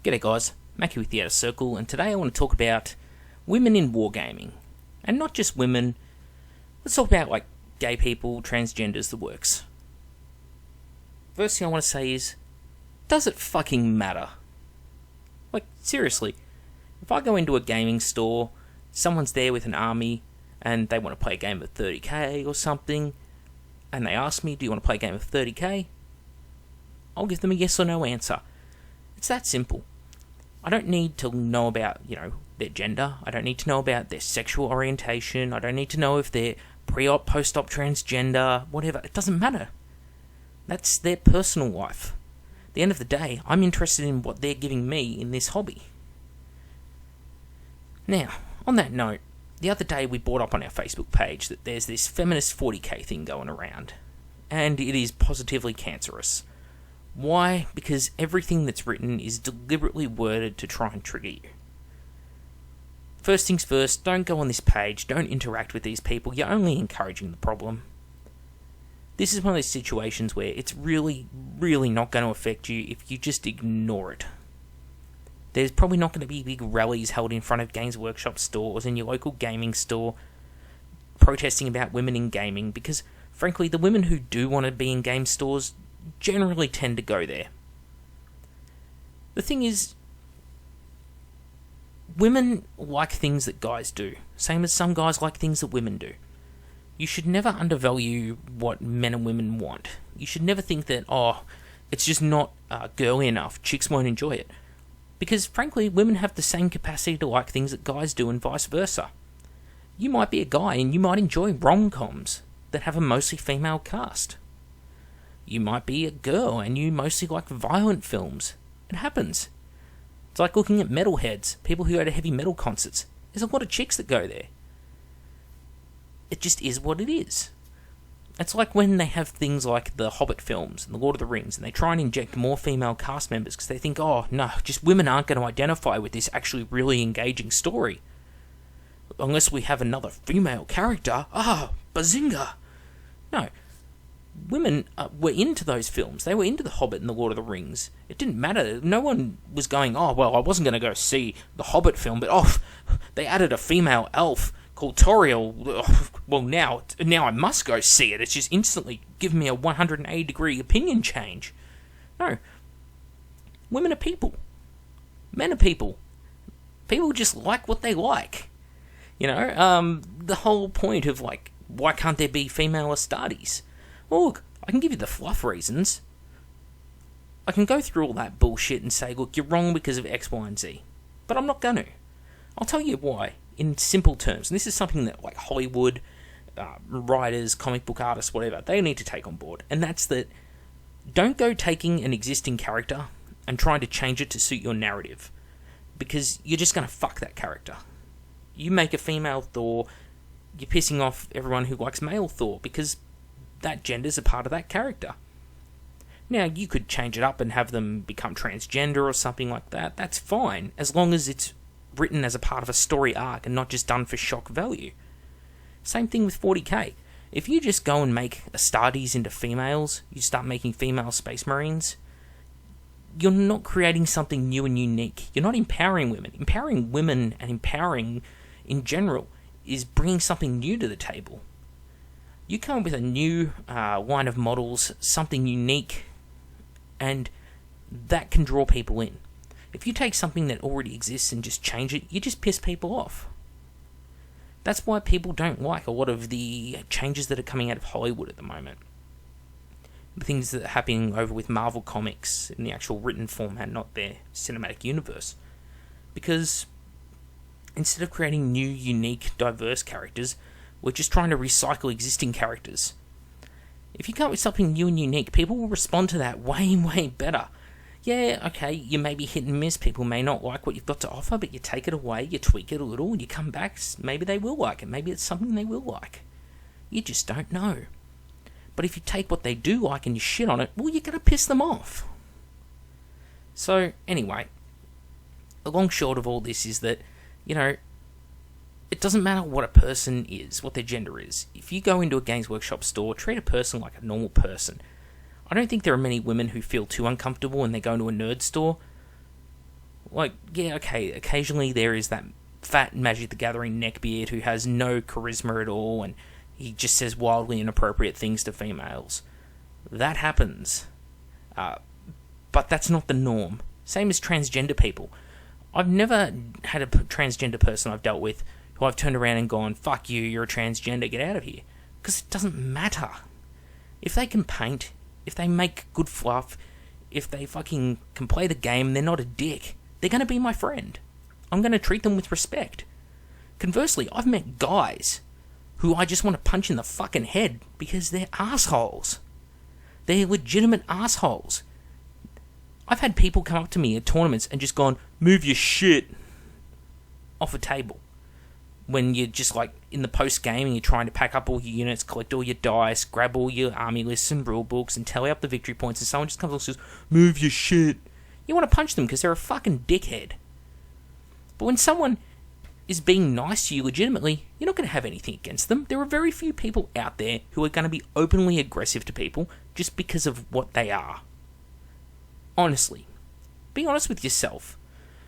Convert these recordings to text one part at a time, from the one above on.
G'day guys, Mackie with the Outer Circle, and today I want to talk about women in wargaming. And not just women, let's talk about like gay people, transgenders, the works. First thing I want to say is, does it fucking matter? Like, seriously, if I go into a gaming store, someone's there with an army, and they want to play a game of 30k or something, and they ask me, do you want to play a game of 30k? I'll give them a yes or no answer. It's that simple. I don't need to know about, their gender. I don't need to know about their sexual orientation. I don't need to know if they're pre-op, post-op transgender, whatever. It doesn't matter. That's their personal life. At the end of the day, I'm interested in what they're giving me in this hobby. Now, on that note, the other day we brought up on our Facebook page that there's this feminist 40k thing going around, and it is positively cancerous. Why? Because everything that's written is deliberately worded to try and trigger you. First things first, don't go on this page, don't interact with these people, you're only encouraging the problem. This is one of those situations where it's really, really not going to affect you if you just ignore it. There's probably not going to be big rallies held in front of Games Workshop stores and your local gaming store protesting about women in gaming, because frankly the women who do want to be in game stores generally tend to go there. The thing is, women like things that guys do, same as some guys like things that women do. You should never undervalue what men and women want. You should never think that, it's just not girly enough, chicks won't enjoy it. Because frankly, women have the same capacity to like things that guys do and vice versa. You might be a guy and you might enjoy rom-coms that have a mostly female cast. You might be a girl and you mostly like violent films. It happens. It's like looking at metalheads, people who go to heavy metal concerts. There's a lot of chicks that go there. It just is what it is. It's like when they have things like the Hobbit films and the Lord of the Rings, and they try and inject more female cast members because they think, no, just women aren't going to identify with this actually really engaging story. Unless we have another female character. Bazinga! No. Women were into those films. They were into The Hobbit and The Lord of the Rings. It didn't matter. No one was going, I wasn't going to go see The Hobbit film, but they added a female elf called Toriel. Well, now I must go see it. It's just instantly given me a 180-degree opinion change. No. Women are people. Men are people. People just like what they like. The whole point of, why can't there be female Astartes? Well, look, I can give you the fluff reasons. I can go through all that bullshit and say, look, you're wrong because of X, Y, and Z. But I'm not going to. I'll tell you why, in simple terms. And this is something that, Hollywood, writers, comic book artists, whatever, they need to take on board. And that's that, don't go taking an existing character and trying to change it to suit your narrative. Because you're just going to fuck that character. You make a female Thor, you're pissing off everyone who likes male Thor, because that gender's a part of that character. Now, you could change it up and have them become transgender or something like that. That's fine, as long as it's written as a part of a story arc and not just done for shock value. Same thing with 40k. If you just go and make Astartes into females, you start making female space marines, you're not creating something new and unique. You're not empowering women. Empowering women and empowering in general is bringing something new to the table. You come up with a new line of models, something unique, and that can draw people in. If you take something that already exists and just change it, you just piss people off. That's why people don't like a lot of the changes that are coming out of Hollywood at the moment. The things that are happening over with Marvel Comics in the actual written format, not their cinematic universe. Because instead of creating new, unique, diverse characters, we're just trying to recycle existing characters. If you come up with something new and unique, people will respond to that way, way better. Yeah, okay, you may be hit and miss, people may not like what you've got to offer, but you take it away, you tweak it a little, and you come back, maybe they will like it, maybe it's something they will like. You just don't know. But if you take what they do like and you shit on it, well, you're going to piss them off. So, anyway, the long short of all this is that, it doesn't matter what a person is, what their gender is. If you go into a Games Workshop store, treat a person like a normal person. I don't think there are many women who feel too uncomfortable when they go into a nerd store. Like, yeah, okay, occasionally there is that fat Magic the Gathering neckbeard who has no charisma at all and he just says wildly inappropriate things to females. That happens. But that's not the norm. Same as transgender people. I've never had a transgender person I've dealt with who I've turned around and gone, fuck you, you're a transgender, get out of here. Because it doesn't matter. If they can paint, if they make good fluff, if they fucking can play the game, they're not a dick, they're going to be my friend. I'm going to treat them with respect. Conversely, I've met guys who I just want to punch in the fucking head because they're assholes. They're legitimate assholes. I've had people come up to me at tournaments and just gone, move your shit off a table. When you're just like in the post-game and you're trying to pack up all your units, collect all your dice, grab all your army lists and rule books and tally up the victory points, and someone just comes along and says, move your shit. You want to punch them because they're a fucking dickhead. But when someone is being nice to you legitimately, you're not going to have anything against them. There are very few people out there who are going to be openly aggressive to people just because of what they are. Honestly. Be honest with yourself.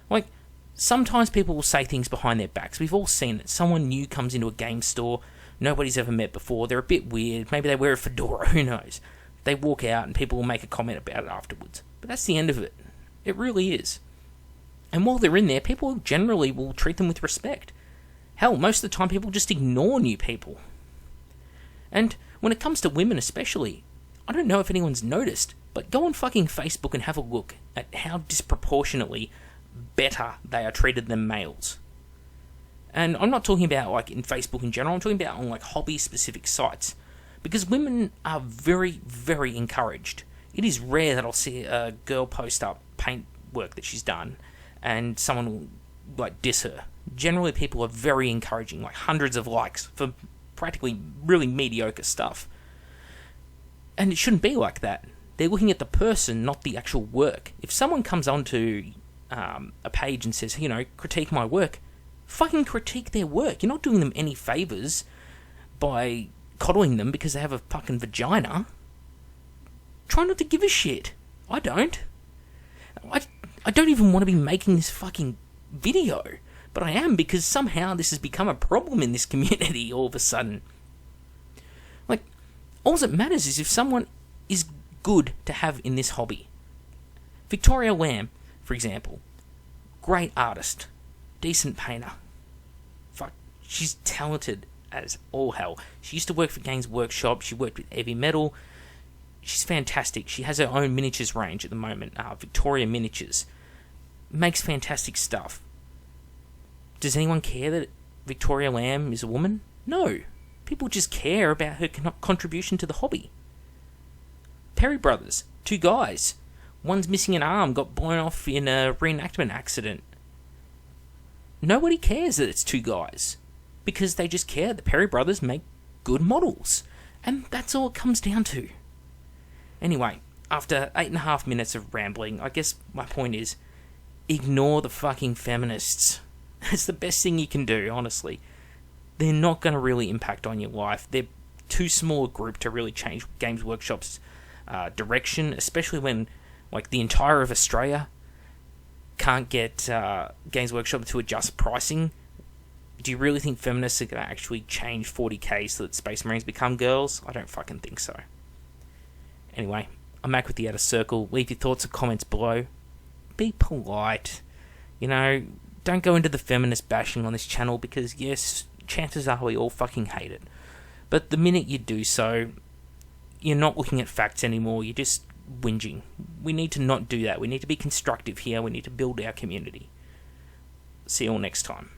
Like, sometimes people will say things behind their backs. We've all seen it. Someone new comes into a game store, nobody's ever met before, they're a bit weird, maybe they wear a fedora, who knows. They walk out and people will make a comment about it afterwards. But that's the end of it. It really is. And while they're in there, people generally will treat them with respect. Hell, most of the time people just ignore new people. And when it comes to women especially, I don't know if anyone's noticed, but go on fucking Facebook and have a look at how disproportionately better they are treated than males. And I'm not talking about like in Facebook in general, I'm talking about on like hobby-specific sites. Because women are very, very encouraged. It is rare that I'll see a girl post up paint work that she's done and someone will like diss her. Generally people are very encouraging, like hundreds of likes for practically really mediocre stuff. And it shouldn't be like that. They're looking at the person, not the actual work. If someone comes onto a page and says, critique my work, fucking critique their work. You're not doing them any favours by coddling them because they have a fucking vagina. Try not to give a shit. I don't. I don't even want to be making this fucking video, but I am because somehow this has become a problem in this community all of a sudden. Like, all that matters is if someone is good to have in this hobby. Victoria Lamb, for example, great artist, decent painter. Fuck, she's talented as all hell. She used to work for Games Workshop, she worked with Heavy Metal. She's fantastic. She has her own miniatures range at the moment, Victoria Miniatures. Makes fantastic stuff. Does anyone care that Victoria Lamb is a woman? No. People just care about her contribution to the hobby. Perry Brothers, 2 guys. One's missing an arm, got blown off in a reenactment accident. Nobody cares that it's 2 guys. Because they just care that Perry Brothers make good models. And that's all it comes down to. Anyway, after 8.5 minutes of rambling, I guess my point is, ignore the fucking feminists. That's the best thing you can do, honestly. They're not going to really impact on your life. They're too small a group to really change Games Workshop's direction, especially when like the entire of Australia can't get Games Workshop to adjust pricing. Do you really think feminists are going to actually change 40k so that Space Marines become girls? I don't fucking think so. Anyway, I'm Mac with the Outer Circle. Leave your thoughts and comments below. Be polite. Don't go into the feminist bashing on this channel because, yes, chances are we all fucking hate it. But the minute you do so, you're not looking at facts anymore. You're just whinging. We need to not do that. We need to be constructive here. We need to build our community. See you all next time.